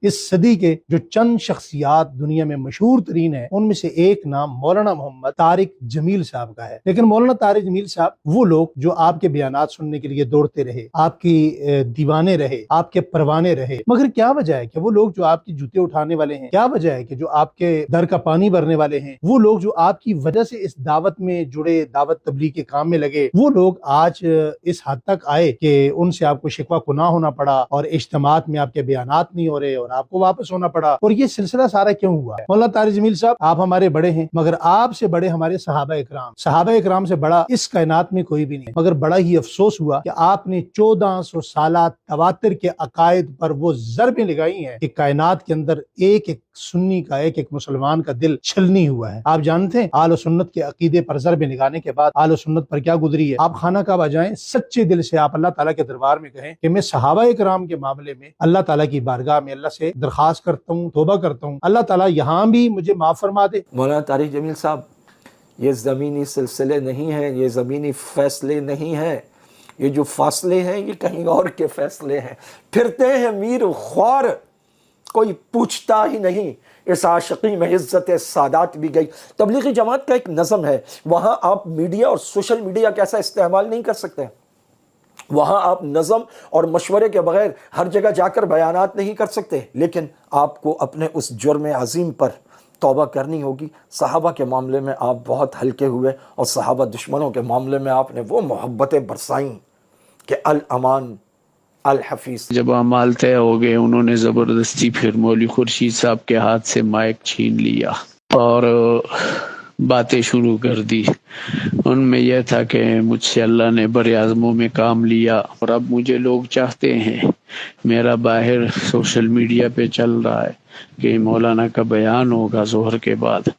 اس صدی کے جو چند شخصیات دنیا میں مشہور ترین ہیں ان میں سے ایک نام مولانا محمد طارق جمیل صاحب کا ہے۔ لیکن مولانا طارق جمیل صاحب وہ لوگ جو آپ کے بیانات سننے کے لیے دوڑتے رہے، آپ کی دیوانے رہے، آپ کے پروانے رہے، مگر کیا وجہ ہے کہ وہ لوگ جو آپ کی جوتے اٹھانے والے ہیں، کیا وجہ ہے کہ جو آپ کے در کا پانی بھرنے والے ہیں، وہ لوگ جو آپ کی وجہ سے اس دعوت میں جڑے، دعوت تبلیغ کے کام میں لگے، وہ لوگ آج اس حد تک آئے کہ ان سے آپ کو شکوہ گناہ ہونا پڑا اور اجتماعات میں آپ کے بیانات نہیں ہو رہے اور آپ کو واپس ہونا پڑا؟ اور یہ سلسلہ سارا کیوں ہوا ہے؟ مولانا طارق جمیل صاحب آپ ہمارے بڑے ہیں، مگر آپ سے بڑے ہمارے صحابہ اکرام سے بڑا اس کائنات میں کوئی بھی نہیں، مگر بڑا ہی افسوس ہوا کہ آپ نے 1400 سالہ تواتر کے عقائد پر وہ ضربیں لگائی ہیں کہ کائنات کے اندر ایک ایک سنی کا، ایک ایک مسلمان کا دل چھلنی ہوا ہے۔ آپ جانتے ہیں اہل سنت کے عقیدے پر ضربیں لگانے کے بعد اہل سنت پر کیا گزری ہے؟ آپ خانہ کعبہ جائیں، سچے دل سے آپ اللہ تعالیٰ کے دربار میں کہیں کہ میں صحابہ اکرام کے معاملے میں اللہ تعالیٰ کی بارگاہ میں اللہ سے درخواست کرتا ہوں، توبہ کرتا ہوں، اللہ تعالیٰ یہاں بھی مجھے معاف فرما دے۔ مولانا طارق جمیل صاحب، یہ زمینی سلسلے نہیں ہیں، یہ زمینی فیصلے نہیں ہیں، یہ جو فاصلے ہیں یہ کہیں اور کے فیصلے ہیں۔ پھرتے ہیں میر خوار، کوئی پوچھتا ہی نہیں، اس عاشقی میں عزت سادات بھی گئی۔ تبلیغی جماعت کا ایک نظم ہے، وہاں آپ میڈیا اور سوشل میڈیا کیسا استعمال نہیں کر سکتے، وہاں آپ نظم اور مشورے کے بغیر ہر جگہ جا کر بیانات نہیں کر سکتے، لیکن آپ کو اپنے اس جرم عظیم پر توبہ کرنی ہوگی۔ صحابہ کے معاملے میں آپ بہت ہلکے ہوئے اور صحابہ دشمنوں کے معاملے میں آپ نے وہ محبتیں برسائیں کہ الامان الحفیظ۔ جب اعمال طے ہو گئے، انہوں نے زبردستی پھر مولوی خورشید صاحب کے ہاتھ سے مائک چھین لیا اور باتیں شروع کر دی۔ ان میں یہ تھا کہ مجھ سے اللہ نے بڑے عزموں میں کام لیا اور اب مجھے لوگ چاہتے ہیں، میرا باہر سوشل میڈیا پہ چل رہا ہے کہ مولانا کا بیان ہوگا ظہر کے بعد،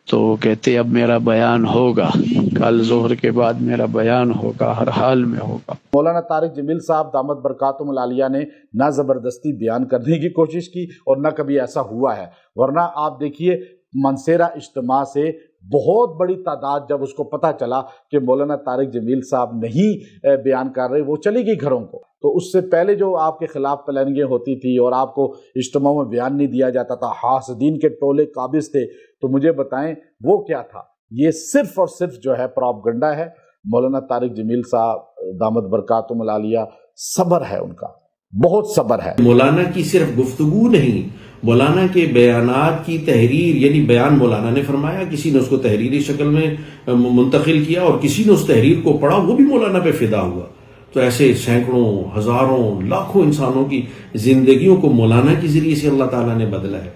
تو کہتے اب میرا بیان ہوگا، کل ظہر کے بعد میرا بیان ہوگا، ہر حال میں ہوگا۔ مولانا طارق جمیل صاحب دامت برکاتہم العالیہ نے نہ زبردستی بیان کرنے کی کوشش کی اور نہ کبھی ایسا ہوا ہے، ورنہ آپ دیکھیے منصیرہ اجتماع سے بہت بڑی تعداد جب اس کو پتہ چلا کہ مولانا طارق جمیل صاحب نہیں بیان کر رہے، وہ چلی گئی گھروں کو۔ تو اس سے پہلے جو آپ کے خلاف پلاننگیں ہوتی تھی اور آپ کو اجتماع میں بیان نہیں دیا جاتا تھا، حاسدین کے ٹولے قابض تھے، تو مجھے بتائیں وہ کیا تھا؟ یہ صرف اور صرف جو ہے پراپگنڈا ہے۔ مولانا طارق جمیل صاحب دامت برکاتہم العالیہ، صبر ہے ان کا، بہت صبر ہے۔ مولانا کی صرف گفتگو نہیں، مولانا کے بیانات کی تحریر، یعنی بیان مولانا نے فرمایا، کسی نے اس کو تحریری شکل میں منتقل کیا اور کسی نے اس تحریر کو پڑھا، وہ بھی مولانا پہ فدا ہوا۔ تو ایسے سینکڑوں، ہزاروں، لاکھوں انسانوں کی زندگیوں کو مولانا کے ذریعے سے اللہ تعالیٰ نے بدلا ہے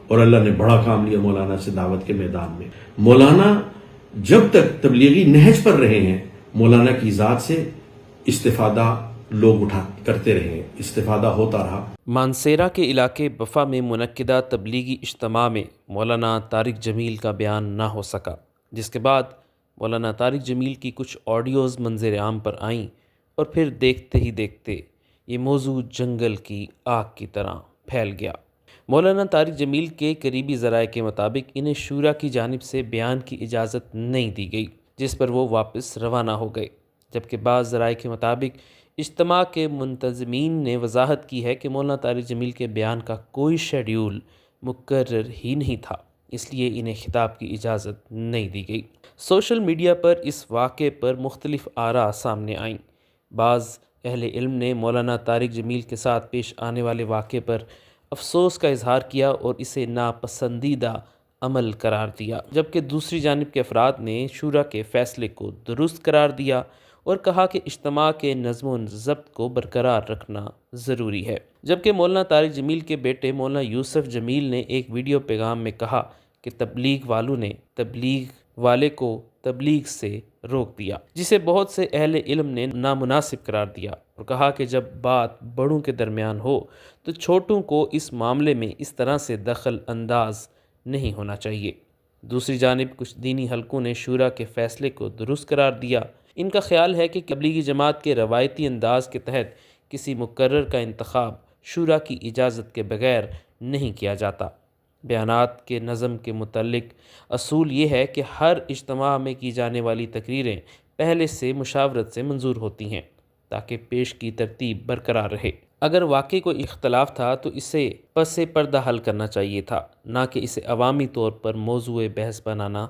اور اللہ نے بڑا کام لیا مولانا سے دعوت کے میدان میں۔ مولانا جب تک تبلیغی نہج پر رہے ہیں، مولانا کی ذات سے استفادہ لوگ کرتے رہے، استفادہ ہوتا رہا۔ مانسیرہ کے علاقے بفا میں منعقدہ تبلیغی اجتماع میں مولانا طارق جمیل کا بیان نہ ہو سکا، جس کے بعد مولانا طارق جمیل کی کچھ آڈیوز منظر عام پر آئیں اور پھر دیکھتے ہی دیکھتے یہ موضوع جنگل کی آگ کی طرح پھیل گیا۔ مولانا طارق جمیل کے قریبی ذرائع کے مطابق انہیں شورا کی جانب سے بیان کی اجازت نہیں دی گئی، جس پر وہ واپس روانہ ہو گئے، جبکہ بعض ذرائع کے مطابق اجتماع کے منتظمین نے وضاحت کی ہے کہ مولانا طارق جمیل کے بیان کا کوئی شیڈیول مقرر ہی نہیں تھا، اس لیے انہیں خطاب کی اجازت نہیں دی گئی۔ سوشل میڈیا پر اس واقعے پر مختلف آراء سامنے آئیں۔ بعض اہل علم نے مولانا طارق جمیل کے ساتھ پیش آنے والے واقعے پر افسوس کا اظہار کیا اور اسے ناپسندیدہ عمل قرار دیا، جبکہ دوسری جانب کے افراد نے شورا کے فیصلے کو درست قرار دیا اور کہا کہ اجتماع کے نظم و ضبط کو برقرار رکھنا ضروری ہے۔ جبکہ مولانا طارق جمیل کے بیٹے مولانا یوسف جمیل نے ایک ویڈیو پیغام میں کہا کہ تبلیغ والوں نے تبلیغ والے کو تبلیغ سے روک دیا، جسے بہت سے اہل علم نے نامناسب قرار دیا اور کہا کہ جب بات بڑوں کے درمیان ہو تو چھوٹوں کو اس معاملے میں اس طرح سے دخل انداز نہیں ہونا چاہیے۔ دوسری جانب کچھ دینی حلقوں نے شورا کے فیصلے کو درست قرار دیا۔ ان کا خیال ہے کہ تبلیغی جماعت کے روایتی انداز کے تحت کسی مقرر کا انتخاب شورا کی اجازت کے بغیر نہیں کیا جاتا۔ بیانات کے نظم کے متعلق اصول یہ ہے کہ ہر اجتماع میں کی جانے والی تقریریں پہلے سے مشاورت سے منظور ہوتی ہیں تاکہ پیش کی ترتیب برقرار رہے۔ اگر واقعی کوئی اختلاف تھا تو اسے پس پردہ حل کرنا چاہیے تھا، نہ کہ اسے عوامی طور پر موضوع بحث بنانا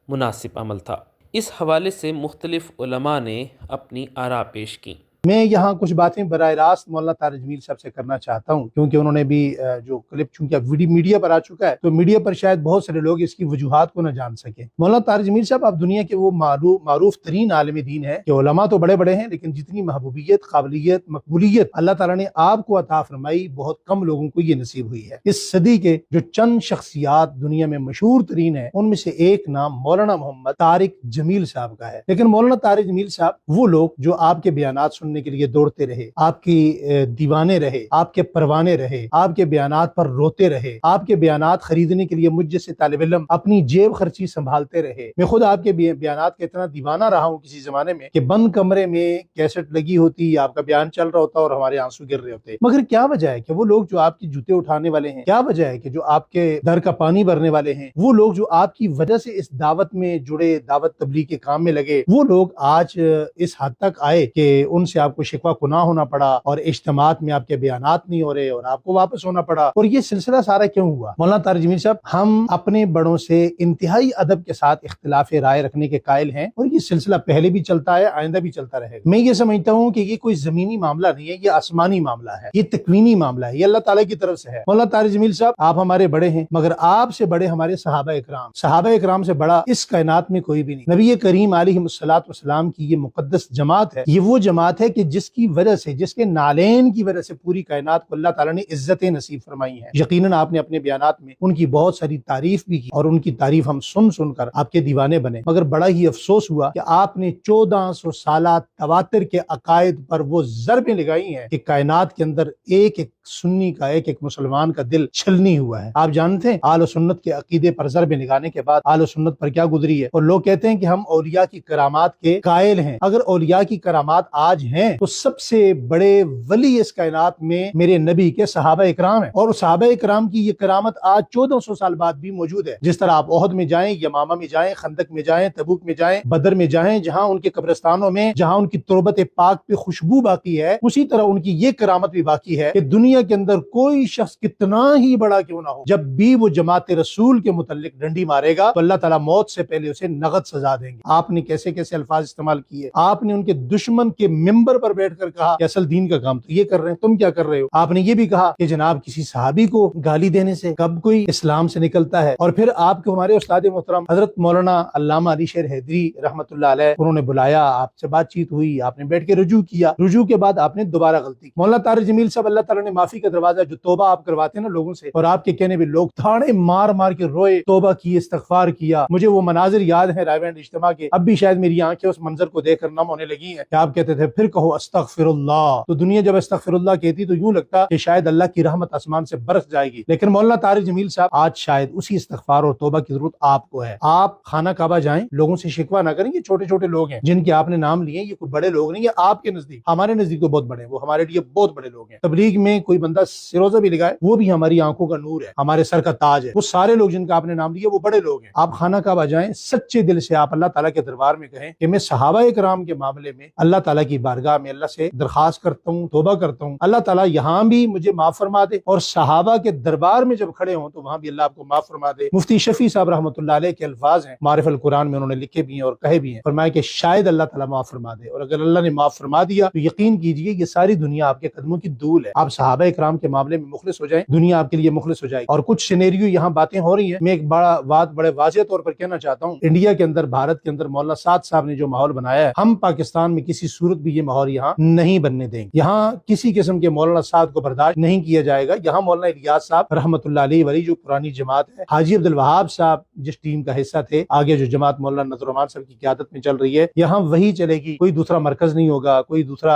مناسب عمل تھا۔ اس حوالے سے مختلف علماء نے اپنی آراء پیش کیں۔ میں یہاں کچھ باتیں براہ راست مولانا طارق جمیل صاحب سے کرنا چاہتا ہوں، کیونکہ انہوں نے بھی جو کلپ چونکہ اب میڈیا پر آ چکا ہے تو میڈیا پر شاید بہت سارے لوگ اس کی وجوہات کو نہ جان سکیں۔ مولانا طارق جمیل صاحب آپ دنیا کے وہ معروف ترین عالم دین ہیں کہ علماء تو بڑے بڑے ہیں، لیکن جتنی محبوبیت، قابلیت، مقبولیت اللہ تعالیٰ نے آپ کو عطا فرمائی بہت کم لوگوں کو یہ نصیب ہوئی ہے۔ اس صدی کے جو چند شخصیات دنیا میں مشہور ترین ہیں ان میں سے ایک نام مولانا محمد طارق جمیل صاحب کا ہے۔ لیکن مولانا طارق جمیل صاحب وہ لوگ جو آپ کے بیانات سننے کے لیے دوڑتے رہے، آپ کی دیوانے رہے، آپ کے پروانے رہے، آپ کے بیانات پر روتے رہے، آپ کے بیانات خریدنے کے لیے مجھ جیسے طالب علم اپنی جیب خرچی سنبھالتے رہے۔ میں خود آپ کے بیانات کا اتنا دیوانہ رہا ہوں کسی زمانے میں کہ بند کمرے میں کیسٹ لگی ہوتی، آپ کا بیان چل رہا ہوتا اور ہمارے آنسو گر رہے ہوتے۔ مگر کیا وجہ ہے کہ وہ لوگ جو آپ کی جوتے اٹھانے والے ہیں، کیا وجہ ہے کہ جو آپ کے در کا پانی بھرنے والے ہیں، وہ لوگ جو آپ کی وجہ سے اس دعوت میں جڑے، دعوت تبلیغ کے کام میں لگے، وہ لوگ آج اس حد تک آئے کہ ان سے آپ کو شکوہ گناہ ہونا پڑا اور اجتماعات میں آپ کے بیانات نہیں ہو رہے اور آپ کو واپس ہونا پڑا۔ اور یہ سلسلہ سارا کیوں ہوا؟ مولانا طارق جمیل صاحب، ہم اپنے بڑوں سے انتہائی ادب کے ساتھ اختلاف رائے رکھنے کے قائل ہیں اور یہ سلسلہ پہلے بھی چلتا ہے، آئندہ بھی چلتا رہے گا۔ میں یہ سمجھتا ہوں کہ یہ کوئی زمینی معاملہ نہیں ہے، یہ آسمانی معاملہ ہے، یہ تکوینی معاملہ ہے، یہ اللہ تعالیٰ کی طرف سے ہے۔ مولانا طارق جمیل صاحب، آپ ہمارے بڑے ہیں، مگر آپ سے بڑے ہمارے صحابہ اکرام سے بڑا اس کائنات میں کوئی بھی نہیں۔ نبی کریم علیہ الصلوۃ والسلام کی یہ مقدس جماعت ہے، یہ وہ جماعت ہے کہ جس کی وجہ سے، جس کے نالین کی وجہ سے پوری کائنات کو اللہ تعالیٰ نے عزتیں نصیب فرمائی ہیں۔ یقیناً آپ نے اپنے بیانات میں ان کی بہت ساری تعریف بھی کی اور ان کی تعریف ہم سن کر آپ کے دیوانے بنے، مگر بڑا ہی افسوس ہوا کہ آپ نے 1400 سالہ تواتر کے عقائد پر وہ ضربیں لگائی ہیں کہ کائنات کے اندر ایک ایک سنی کا، ایک ایک مسلمان کا دل چھلنی ہوا ہے۔ آپ جانتے ہیں اہل سنت کے عقیدے پر ضربیں لگانے کے بعد اہل سنت پر کیا گزری ہے، اور لوگ کہتے ہیں کہ ہم اولیاء کی کرامات کے قائل ہیں۔ اگر اولیاء کی کرامات آج ہیں تو سب سے بڑے ولی اس کائنات میں میرے نبی کے صحابہ اکرام ہیں، اور صحابہ اکرام کی یہ کرامت آج 1400 سال بعد بھی موجود ہے۔ جس طرح آپ احد میں جائیں، یمامہ میں جائیں، خندق میں جائیں، تبوک میں جائیں، بدر میں جائیں، جہاں ان کے قبرستانوں میں جہاں ان کی تربت پاک پہ خوشبو باقی ہے، اسی طرح ان کی یہ کرامت بھی باقی ہے کہ دنیا کے اندر کوئی شخص کتنا ہی بڑا کیوں نہ ہو، جب بھی وہ جماعت رسول کے متعلق ڈنڈی مارے گا تو اللہ تعالیٰ موت سے پہلے اسے نغد سزا دیں گے۔ آپ نے کیسے کیسے الفاظ استعمال کیے، آپ نے ان کے دشمن کے ممبر پر بیٹھ کر کہا کہ اصل دین کا کام تو یہ کر رہے ہیں، تم کیا کر رہے ہو۔ آپ نے یہ بھی کہا کہ جناب کسی صحابی کو گالی دینے سے کب کوئی اسلام سے نکلتا ہے۔ اور پھر آپ کو ہمارے استاد محترم حضرت مولانا علامہ علی شیر حیدری رحمۃ اللہ علیہ، انہوں نے بلایا، آپ سے بات چیت ہوئی، آپ نے بیٹھ کے رجوع کیا، رجوع کے بعد آپ نے دوبارہ غلطی کی۔ مولانا طارق جمیل صاحب، اللہ تعالیٰ نے معافی کا دروازہ، جو توبہ آپ کرواتے ہیں نا لوگوں سے، اور آپ کے کہنے بھی لوگ تھاڑے مار مار کے روئے، توبہ کی، استغفار کیا۔ مجھے وہ مناظر یاد ہیں رائے اجتماع کے، اب بھی شاید میری آنکھیں اس منظر کو دیکھ کر نم ہونے لگی ہیں کہ آپ کہتے تھے پھر کہو استغفر اللہ، تو دنیا جب استغفر اللہ کہتی تو یوں لگتا کہ شاید اللہ کی رحمت آسمان سے برس جائے گی۔ لیکن مولانا طارق جمیل صاحب، آج شاید اسی استغفار اور توبہ کی ضرورت آپ کو ہے۔ آپ خانہ کعبہ جائیں، لوگوں سے شکوہ نہ کریں، یہ چھوٹے چھوٹے لوگ ہیں جن کے آپ نے نام لیے، یہ کوئی بڑے لوگ نہیں، یہ آپ کے نزدیک، ہمارے نزدیک تو بہت بڑے ہیں، وہ ہمارے لیے بہت بڑے لوگ ہیں۔ تبلیغ میں کوئی بندہ سروزہ بھی لگائے، وہ بھی ہماری آنکھوں کا نور ہے، ہمارے سر کا تاج ہے۔ وہ سارے لوگ جن کا آپ نے نام لیا وہ بڑے لوگ ہیں۔ آپ خانہ کعبہ جائیں، سچے دل سے آپ اللہ تعالیٰ کے دربار میں کہیں کہ میں صحابہ اکرام کے معاملے میں اللہ تعالیٰ کی بارگاہ میں اللہ سے درخواست کرتا ہوں، توبہ کرتا ہوں، اللہ تعالیٰ یہاں بھی مجھے معاف فرما دے، اور صحابہ کے دربار میں جب کھڑے ہوں تو وہاں بھی اللہ آپ کو معاف فرما دے۔ مفتی شفیع صاحب رحمۃ اللہ علیہ کے الفاظ ہیں، معارف القرآن میں انہوں نے لکھے بھی ہیں اور کہے بھی ہیں، فرمایا کہ شاید اللہ تعالیٰ معاف فرما دے، اور اگر اللہ نے معاف فرما دیا تو یقین کیجئے یہ ساری دنیا آپ کے قدموں کی دھول ہے۔ آپ صحابہ اکرام کے معاملے میں مخلص ہو جائیں، دنیا آپ کے لیے مخلص ہو جائے گی۔ اور کچھ سینیریو یہاں باتیں ہو رہی ہیں، میں ایک بڑے واضح طور پر کہنا چاہتا ہوں، انڈیا کے اندر، بھارت کے اندر مولانا سعد صاحب نے جو ماحول بنایا ہے، ہم پاکستان میں کسی صورت بھی یہ ماحول یہاں نہیں بننے دیں گے۔ یہاں کسی قسم کے مولانا سعد کو برداشت نہیں کیا جائے گا۔ یہاں مولانا الیاس صاحب رحمۃ اللہ علیہ والی جو پرانی جماعت ہے، حاجی عبد الوہاب صاحب جس ٹیم کا حصہ تھے، آگے جو جماعت مولانا نذر الرحمان صاحب کی قیادت میں چل رہی ہے، یہاں وہی چلے گی، کوئی دوسرا مرکز نہیں ہوگا، کوئی دوسرا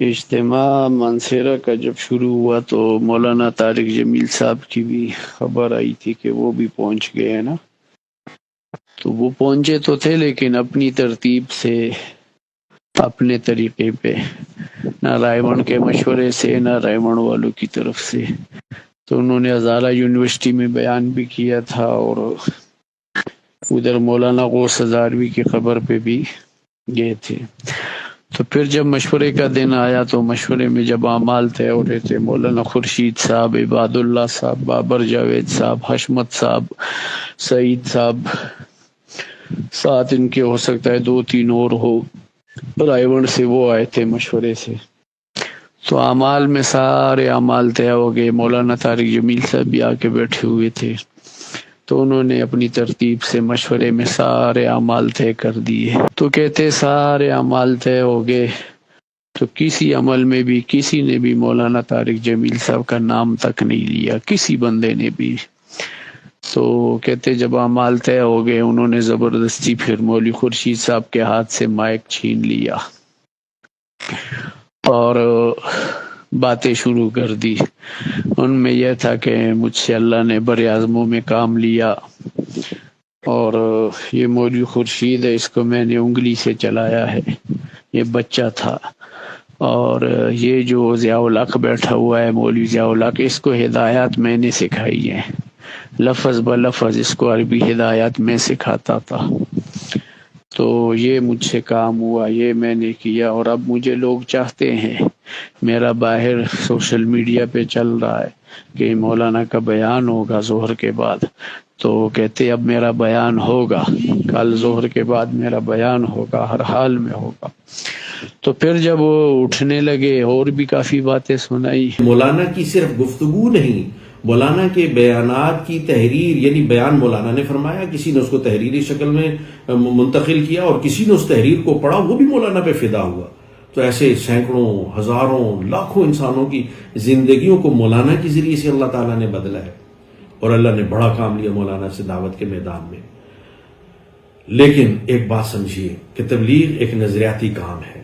اجتماع مانسیرا کا جب شروع ہوا تو مولانا طارق جمیل صاحب کی بھی خبر آئی تھی کہ وہ بھی پہنچ گئے ہیں نا. تو وہ پہنچے تو تھے لیکن اپنی ترتیب سے، اپنے طریقے پہ، نہ رائے بڑ کے مشورے سے نہ رائے بڑ والوں کی طرف سے. تو انہوں نے ہزارہ یونیورسٹی میں بیان بھی کیا تھا اور ادھر مولانا غوث ہزاروی کی خبر پہ بھی گئے تھے. تو پھر جب مشورے کا دن آیا تو مشورے میں جب اعمال طے ہو رہے تھے، مولانا خورشید صاحب، عباد اللہ صاحب، بابر جاوید صاحب، حشمت صاحب، سعید صاحب، ساتھ ان کے ہو سکتا ہے 2-3 اور ہو، رائے بڑ سے وہ آئے تھے مشورے سے. تو اعمال میں سارے اعمال طے ہو گئے. مولانا طارق جمیل صاحب بھی آ کے بیٹھے ہوئے تھے. تو انہوں نے اپنی ترتیب سے مشورے میں سارے اعمال طے کر دیے. تو کہتے سارے اعمال طے ہو گئے تو کسی عمل میں بھی کسی نے بھی مولانا طارق جمیل صاحب کا نام تک نہیں لیا، کسی بندے نے بھی. تو کہتے جب اعمال طے ہو گئے انہوں نے زبردستی پھر مولوی خورشید صاحب کے ہاتھ سے مائک چھین لیا اور باتیں شروع کر دی. ان میں یہ تھا کہ مجھ سے اللہ نے بر اعظموں میں کام لیا اور یہ مولوی خورشید ہے، اس کو میں نے انگلی سے چلایا ہے، یہ بچہ تھا. اور یہ جو ضیاء الحق بیٹھا ہوا ہے مولوی ضیاء الحق، اس کو ہدایات میں نے سکھائی ہیں، لفظ بلفظ اس کو عربی ہدایات میں سکھاتا تھا. تو یہ مجھ سے کام ہوا، یہ میں نے کیا. اور اب مجھے لوگ چاہتے ہیں، میرا باہر سوشل میڈیا پہ چل رہا ہے کہ مولانا کا بیان ہوگا ظہر کے بعد. تو کہتے اب میرا بیان ہوگا، کل ظہر کے بعد میرا بیان ہوگا، ہر حال میں ہوگا. تو پھر جب وہ اٹھنے لگے اور بھی کافی باتیں سنائی. مولانا کی صرف گفتگو نہیں، مولانا کے بیانات کی تحریر، یعنی بیان مولانا نے فرمایا، کسی نے اس کو تحریری شکل میں منتقل کیا اور کسی نے اس تحریر کو پڑھا، وہ بھی مولانا پہ فدا ہوا. تو ایسے سینکڑوں، ہزاروں، لاکھوں انسانوں کی زندگیوں کو مولانا کے ذریعے سے اللہ تعالیٰ نے بدلا ہے اور اللہ نے بڑا کام لیا مولانا سے دعوت کے میدان میں. لیکن ایک بات سمجھیے کہ تبلیغ ایک نظریاتی کام ہے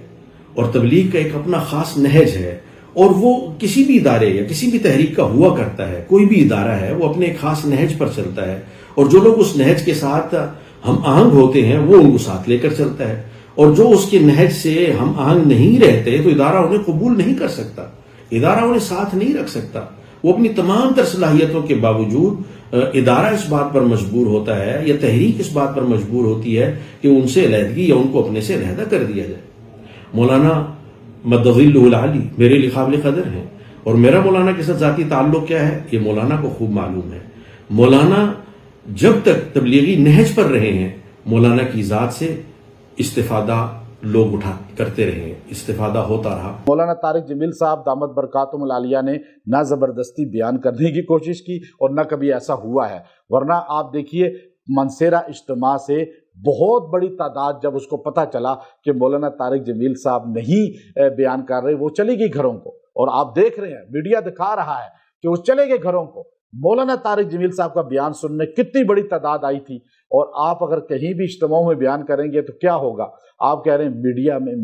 اور تبلیغ کا ایک اپنا خاص نہج ہے، اور وہ کسی بھی ادارے یا کسی بھی تحریک کا ہوا کرتا ہے. کوئی بھی ادارہ ہے وہ اپنے ایک خاص نہج پر چلتا ہے اور جو لوگ اس نہج کے ساتھ ہم آہنگ ہوتے ہیں وہ ان کو ساتھ لے کر چلتا ہے، اور جو اس کے نہج سے ہم آہنگ نہیں رہتے تو ادارہ انہیں قبول نہیں کر سکتا، ادارہ انہیں ساتھ نہیں رکھ سکتا. وہ اپنی تمام تر صلاحیتوں کے باوجود ادارہ اس بات پر مجبور ہوتا ہے یا تحریک اس بات پر مجبور ہوتی ہے کہ ان سے علیحدگی یا ان کو اپنے سے علیحدہ کر دیا جائے. مولانا مدظلہ العالی میرے لیے قابل قدر ہیں، اور میرا مولانا کے ساتھ ذاتی تعلق کیا ہے یہ مولانا کو خوب معلوم ہے. مولانا جب تک تبلیغی نہج پر رہے ہیں، مولانا کی ذات سے استفادہ لوگ کرتے رہے، استفادہ ہوتا رہا. مولانا طارق جمیل صاحب دامت برکاتہم العالیہ نے نہ زبردستی بیان کرنے کی کوشش کی اور نہ کبھی ایسا ہوا ہے. ورنہ آپ دیکھیے منصیرہ اجتماع سے بہت بڑی تعداد جب اس کو پتہ چلا کہ مولانا طارق جمیل صاحب نہیں بیان کر رہے، وہ چلی گئی گھروں کو. اور آپ دیکھ رہے ہیں میڈیا دکھا رہا ہے کہ وہ چلے گئے گھروں کو. مولانا طارق جمیل صاحب کا بیان سننے کتنی بڑی تعداد آئی تھی. اور آپ اگر کہیں بھی اجتماع میں بیان کریں گے تو کیا ہوگا؟ آپ کہہ رہے ہیں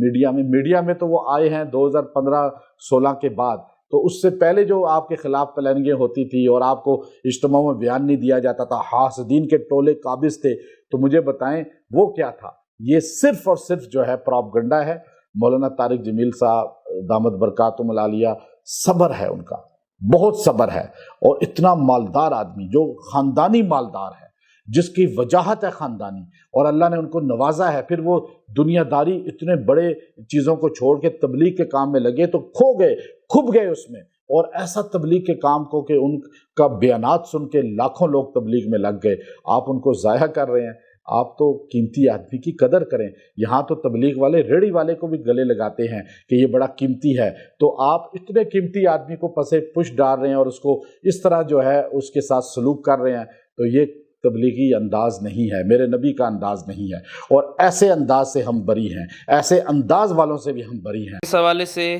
میڈیا میں تو وہ آئے ہیں 2015-16 کے بعد. تو اس سے پہلے جو آپ کے خلاف پلاننگیں ہوتی تھی اور آپ کو اجتماع میں بیان نہیں دیا جاتا تھا، حاسدین کے ٹولے قابض تھے، تو مجھے بتائیں وہ کیا تھا؟ یہ صرف اور صرف جو ہے پروپیگنڈا ہے. مولانا طارق جمیل صاحب دامت برکاتہم العالیہ صبر ہے ان کا، بہت صبر ہے. اور اتنا مالدار آدمی جو خاندانی مالدار ہے، جس کی وجاہت ہے خاندانی، اور اللہ نے ان کو نوازا ہے. پھر وہ دنیا داری اتنے بڑے چیزوں کو چھوڑ کے تبلیغ کے کام میں لگے تو کھب گئے اس میں. اور ایسا تبلیغ کے کام کو کہ ان کا بیانات سن کے لاکھوں لوگ تبلیغ میں لگ گئے. آپ ان کو ضائع کر رہے ہیں. آپ تو قیمتی آدمی کی قدر کریں. یہاں تو تبلیغ والے ریڑھی والے کو بھی گلے لگاتے ہیں کہ یہ بڑا قیمتی ہے، تو آپ اتنے قیمتی آدمی کو پسے پش ڈال رہے ہیں اور اس کو اس طرح جو ہے اس کے ساتھ سلوک کر رہے ہیں. تو یہ تبلیغی انداز نہیں ہے، میرے نبی کا انداز نہیں ہے. اور ایسے انداز سے ہم بری ہیں، ایسے انداز والوں سے بھی ہم بری ہیں. اس حوالے سے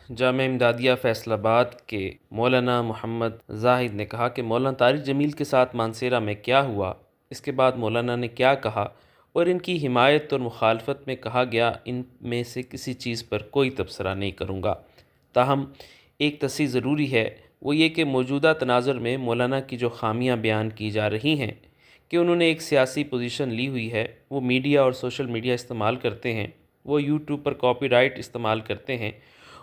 جامعہ امدادیہ فیصل آباد کے مولانا محمد زاہد نے کہا کہ مولانا طارق جمیل کے ساتھ مانسیرہ میں کیا ہوا، اس کے بعد مولانا نے کیا کہا اور ان کی حمایت اور مخالفت میں کہا گیا ان میں سے کسی چیز پر کوئی تبصرہ نہیں کروں گا۔ تاہم ایک تصحیح ضروری ہے، وہ یہ کہ موجودہ تناظر میں مولانا کی جو خامیاں بیان کی جا رہی ہیں کہ انہوں نے ایک سیاسی پوزیشن لی ہوئی ہے، وہ میڈیا اور سوشل میڈیا استعمال کرتے ہیں، وہ یوٹیوب پر کاپی رائٹ استعمال کرتے ہیں،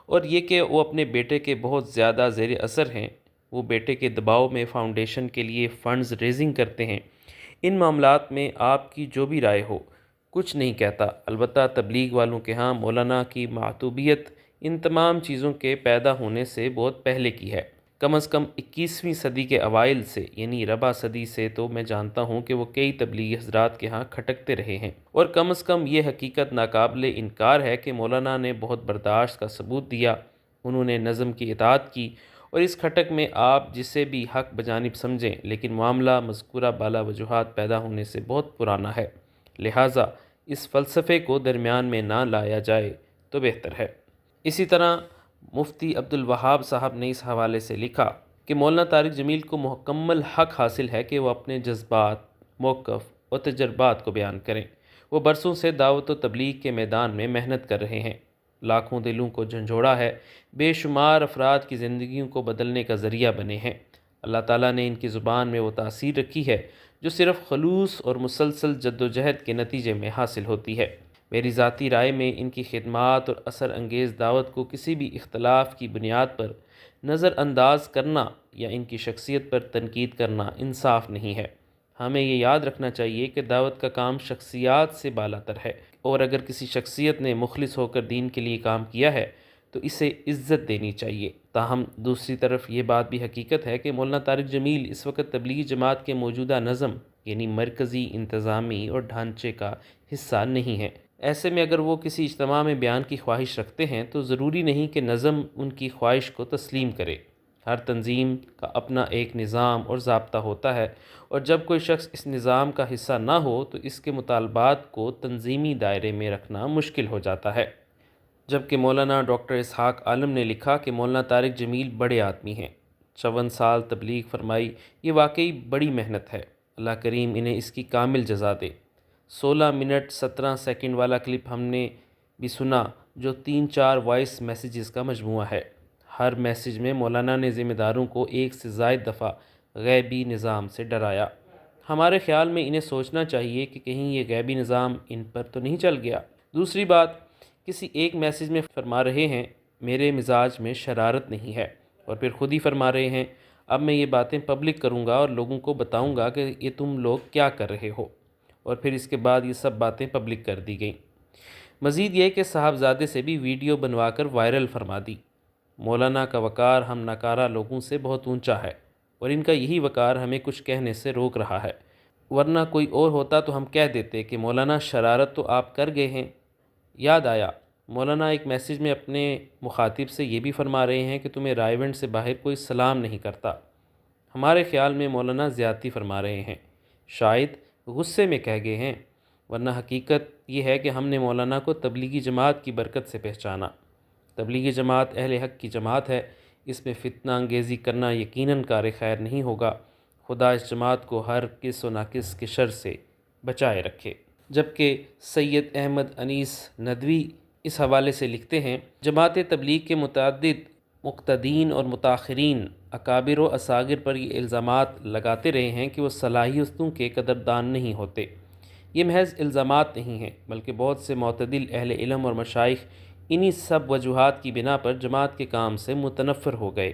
اور یہ کہ وہ اپنے بیٹے کے بہت زیادہ زیر اثر ہیں، وہ بیٹے کے دباؤ میں فاؤنڈیشن کے لیے فنڈز ریزنگ کرتے ہیں، ان معاملات میں آپ کی جو بھی رائے ہو کچھ نہیں کہتا۔ البتہ تبلیغ والوں کے ہاں مولانا کی معتوبیت ان تمام چیزوں کے پیدا ہونے سے بہت پہلے کی ہے۔ کم از کم 21ویں صدی کے اوائل سے، یعنی ربع صدی سے تو میں جانتا ہوں کہ وہ کئی تبلیغی حضرات کے ہاں کھٹکتے رہے ہیں، اور کم از کم یہ حقیقت ناقابل انکار ہے کہ مولانا نے بہت برداشت کا ثبوت دیا، انہوں نے نظم کی اطاعت کی، اور اس کھٹک میں آپ جسے بھی حق بجانب سمجھیں، لیکن معاملہ مذکورہ بالا وجوہات پیدا ہونے سے بہت پرانا ہے، لہٰذا اس فلسفے کو درمیان میں نہ لایا جائے تو بہتر ہے۔ اسی طرح مفتی عبدالوہاب صاحب نے اس حوالے سے لکھا کہ مولانا طارق جمیل کو مکمل حق حاصل ہے کہ وہ اپنے جذبات، موقف اور تجربات کو بیان کریں۔ وہ برسوں سے دعوت و تبلیغ کے میدان میں محنت کر رہے ہیں، لاکھوں دلوں کو جھنجھوڑا ہے، بے شمار افراد کی زندگیوں کو بدلنے کا ذریعہ بنے ہیں۔ اللہ تعالیٰ نے ان کی زبان میں وہ تاثیر رکھی ہے جو صرف خلوص اور مسلسل جد و جہد کے نتیجے میں حاصل ہوتی ہے۔ میری ذاتی رائے میں ان کی خدمات اور اثر انگیز دعوت کو کسی بھی اختلاف کی بنیاد پر نظر انداز کرنا یا ان کی شخصیت پر تنقید کرنا انصاف نہیں ہے۔ ہمیں یہ یاد رکھنا چاہیے کہ دعوت کا کام شخصیات سے بالاتر ہے، اور اگر کسی شخصیت نے مخلص ہو کر دین کے لیے کام کیا ہے تو اسے عزت دینی چاہیے۔ تاہم دوسری طرف یہ بات بھی حقیقت ہے کہ مولانا طارق جمیل اس وقت تبلیغی جماعت کے موجودہ نظم، یعنی مرکزی انتظامی اور ڈھانچے کا حصہ نہیں ہے۔ ایسے میں اگر وہ کسی اجتماع میں بیان کی خواہش رکھتے ہیں تو ضروری نہیں کہ نظم ان کی خواہش کو تسلیم کرے۔ ہر تنظیم کا اپنا ایک نظام اور ضابطہ ہوتا ہے، اور جب کوئی شخص اس نظام کا حصہ نہ ہو تو اس کے مطالبات کو تنظیمی دائرے میں رکھنا مشکل ہو جاتا ہے۔ جبکہ مولانا ڈاکٹر اسحاق عالم نے لکھا کہ مولانا طارق جمیل بڑے آدمی ہیں، 54 سال تبلیغ فرمائی، یہ واقعی بڑی محنت ہے، اللہ کریم انہیں اس کی کامل جزا دے۔ 16 منٹ 17 سیکنڈ والا کلپ ہم نے بھی سنا جو 3-4 وائس میسیجز کا مجموعہ ہے۔ ہر میسیج میں مولانا نے ذمہ داروں کو ایک سے زائد دفعہ غیبی نظام سے ڈرایا۔ ہمارے خیال میں انہیں سوچنا چاہیے کہ کہیں یہ غیبی نظام ان پر تو نہیں چل گیا۔ دوسری بات، کسی ایک میسیج میں فرما رہے ہیں میرے مزاج میں شرارت نہیں ہے، اور پھر خود ہی فرما رہے ہیں اب میں یہ باتیں پبلک کروں گا اور لوگوں کو بتاؤں گا کہ یہ تم لوگ کیا کر رہے ہو، اور پھر اس کے بعد یہ سب باتیں پبلک کر دی گئیں۔ مزید یہ کہ صاحبزادے سے بھی ویڈیو بنوا کر وائرل فرما دی۔ مولانا کا وقار ہم ناکارہ لوگوں سے بہت اونچا ہے، اور ان کا یہی وقار ہمیں کچھ کہنے سے روک رہا ہے، ورنہ کوئی اور ہوتا تو ہم کہہ دیتے کہ مولانا شرارت تو آپ کر گئے ہیں۔ یاد آیا، مولانا ایک میسیج میں اپنے مخاطب سے یہ بھی فرما رہے ہیں کہ تمہیں رائیونٹ سے باہر کوئی سلام نہیں کرتا۔ ہمارے خیال میں مولانا زیادتی فرما رہے ہیں، شاید غصے میں کہہ گئے ہیں، ورنہ حقیقت یہ ہے کہ ہم نے مولانا کو تبلیغی جماعت کی برکت سے پہچانا۔ تبلیغی جماعت اہل حق کی جماعت ہے، اس میں فتنہ انگیزی کرنا یقیناً کار خیر نہیں ہوگا۔ خدا اس جماعت کو ہر کس و ناقص کے شر سے بچائے رکھے۔ جبکہ سید احمد انیس ندوی اس حوالے سے لکھتے ہیں، جماعت تبلیغ کے متعدد مقتدین اور متاخرین اکابر و اصاغر پر یہ الزامات لگاتے رہے ہیں کہ وہ صلاحیتوں کے قدردان نہیں ہوتے۔ یہ محض الزامات نہیں ہیں، بلکہ بہت سے معتدل اہل علم اور مشائخ انہی سب وجوہات کی بنا پر جماعت کے کام سے متنفر ہو گئے۔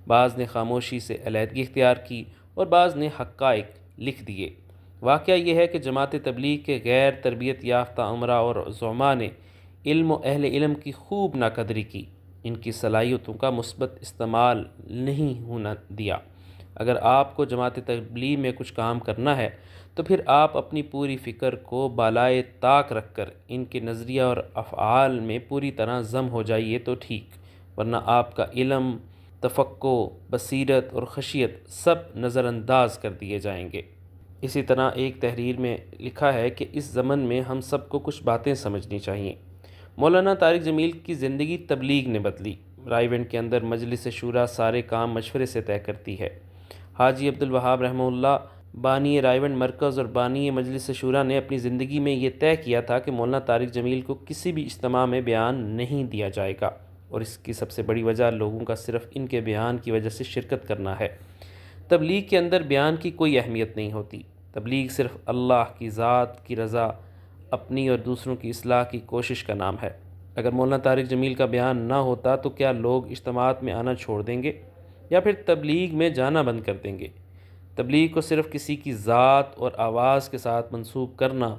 بعض نے خاموشی سے علیحدگی اختیار کی اور بعض نے حقائق لکھ دیے۔ واقعہ یہ ہے کہ جماعت تبلیغ کے غیر تربیت یافتہ امراء اور زعماء نے علم و اہل علم کی خوب ناقدری کی، ان کی صلاحیتوں کا مثبت استعمال نہیں ہونا دیا۔ اگر آپ کو جماعت تبلیغ میں کچھ کام کرنا ہے تو پھر آپ اپنی پوری فکر کو بالائے طاق رکھ کر ان کے نظریہ اور افعال میں پوری طرح ضم ہو جائیے تو ٹھیک، ورنہ آپ کا علم، تفقہ، بصیرت اور خشیت سب نظر انداز کر دیے جائیں گے۔ اسی طرح ایک تحریر میں لکھا ہے کہ اس زمن میں ہم سب کو کچھ باتیں سمجھنی چاہیے۔ مولانا طارق جمیل کی زندگی تبلیغ نے بدلی۔ رائیونٹ کے اندر مجلس شورا سارے کام مشورے سے طے کرتی ہے۔ حاجی عبدالوہاب رحمہ اللہ بانی رائیونڈ مرکز اور بانی مجلس شورا نے اپنی زندگی میں یہ طے کیا تھا کہ مولانا طارق جمیل کو کسی بھی اجتماع میں بیان نہیں دیا جائے گا، اور اس کی سب سے بڑی وجہ لوگوں کا صرف ان کے بیان کی وجہ سے شرکت کرنا ہے۔ تبلیغ کے اندر بیان کی کوئی اہمیت نہیں ہوتی۔ تبلیغ صرف اللہ کی ذات کی رضا، اپنی اور دوسروں کی اصلاح کی کوشش کا نام ہے۔ اگر مولانا طارق جمیل کا بیان نہ ہوتا تو کیا لوگ اجتماعات میں آنا چھوڑ دیں گے یا پھر تبلیغ میں جانا بند کر دیں گے؟ تبلیغ کو صرف کسی کی ذات اور آواز کے ساتھ منسوب کرنا،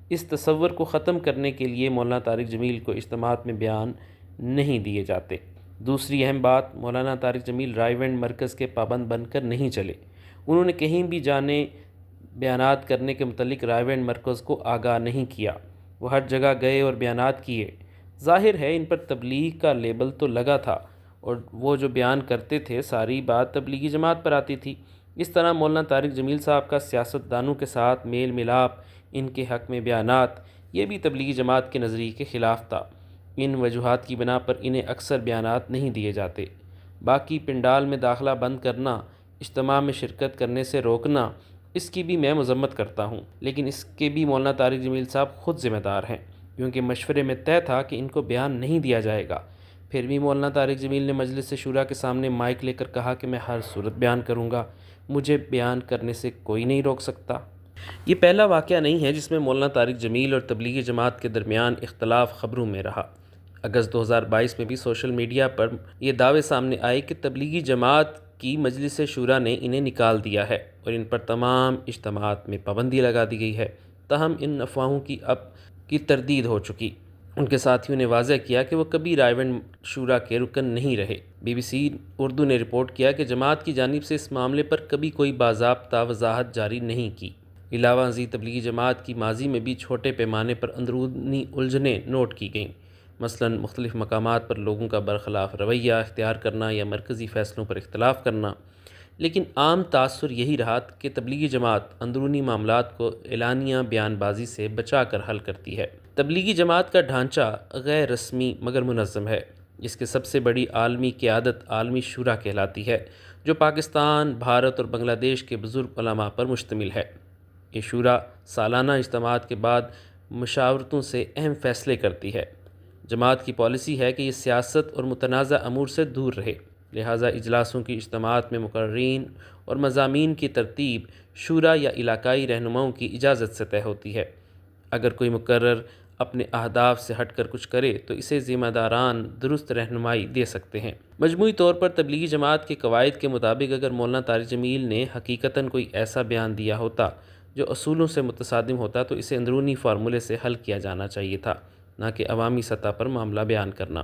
اس تصور کو ختم کرنے کے لیے مولانا طارق جمیل کو اجتماعات میں بیان نہیں دیے جاتے۔ دوسری اہم بات، مولانا طارق جمیل رائیونڈ مرکز کے پابند بن کر نہیں چلے۔ انہوں نے کہیں بھی جانے بیانات کرنے کے متعلق رائیونڈ مرکز کو آگاہ نہیں کیا۔ وہ ہر جگہ گئے اور بیانات کیے۔ ظاہر ہے ان پر تبلیغ کا لیبل تو لگا تھا، اور وہ جو بیان کرتے تھے ساری بات تبلیغی جماعت پر آتی تھی۔ اس طرح مولانا طارق جمیل صاحب کا سیاست دانوں کے ساتھ میل ملاپ، ان کے حق میں بیانات، یہ بھی تبلیغی جماعت کے نظریے کے خلاف تھا۔ ان وجوہات کی بنا پر انہیں اکثر بیانات نہیں دیے جاتے۔ باقی پنڈال میں داخلہ بند کرنا، اجتماع میں شرکت کرنے سے روکنا، اس کی بھی میں مذمت کرتا ہوں، لیکن اس کے بھی مولانا طارق جمیل صاحب خود ذمہ دار ہیں، کیونکہ مشورے میں طے تھا کہ ان کو بیان نہیں دیا جائے گا۔ پھر بھی مولانا طارق جمیل نے مجلس شورا کے سامنے مائک لے کر کہا کہ میں ہر صورت بیان کروں گا، مجھے بیان کرنے سے کوئی نہیں روک سکتا۔ یہ پہلا واقعہ نہیں ہے جس میں مولانا طارق جمیل اور تبلیغی جماعت کے درمیان اختلاف خبروں میں رہا۔ اگست 2022 میں بھی سوشل میڈیا پر یہ دعوے سامنے آئے کہ تبلیغی جماعت کی مجلس شورا نے انہیں نکال دیا ہے اور ان پر تمام اجتماعات میں پابندی لگا دی گئی ہے۔ تاہم ان افواہوں کی اب کی تردید ہو چکی۔ ان کے ساتھیوں نے واضح کیا کہ وہ کبھی رائیونڈ شورا کے رکن نہیں رہے۔ BBC اردو نے رپورٹ کیا کہ جماعت کی جانب سے اس معاملے پر کبھی کوئی باضابطہ وضاحت جاری نہیں کی۔ علاوہ ازیں تبلیغی جماعت کی ماضی میں بھی چھوٹے پیمانے پر اندرونی الجھنیں نوٹ کی گئیں، مثلا مختلف مقامات پر لوگوں کا برخلاف رویہ اختیار کرنا یا مرکزی فیصلوں پر اختلاف کرنا، لیکن عام تاثر یہی رہا کہ تبلیغی جماعت اندرونی معاملات کو اعلانیہ بیان بازی سے بچا کر حل کرتی ہے۔ تبلیغی جماعت کا ڈھانچہ غیر رسمی مگر منظم ہے۔ اس کی سب سے بڑی عالمی قیادت عالمی شورا کہلاتی ہے، جو پاکستان، بھارت اور بنگلہ دیش کے بزرگ علماء پر مشتمل ہے۔ یہ شورا سالانہ اجتماعات کے بعد مشاورتوں سے اہم فیصلے کرتی ہے۔ جماعت کی پالیسی ہے کہ یہ سیاست اور متنازع امور سے دور رہے، لہٰذا اجلاسوں کی اجتماعات میں مقررین اور مضامین کی ترتیب شورا یا علاقائی رہنماؤں کی اجازت سے طے ہوتی ہے۔ اگر کوئی مقرر اپنے اہداف سے ہٹ کر کچھ کرے تو اسے ذمہ داران درست رہنمائی دے سکتے ہیں۔ مجموعی طور پر تبلیغی جماعت کے قواعد کے مطابق اگر مولانا طارق جمیل نے حقیقتاً کوئی ایسا بیان دیا ہوتا جو اصولوں سے متصادم ہوتا تو اسے اندرونی فارمولے سے حل کیا جانا چاہیے تھا، نہ کہ عوامی سطح پر معاملہ بیان کرنا۔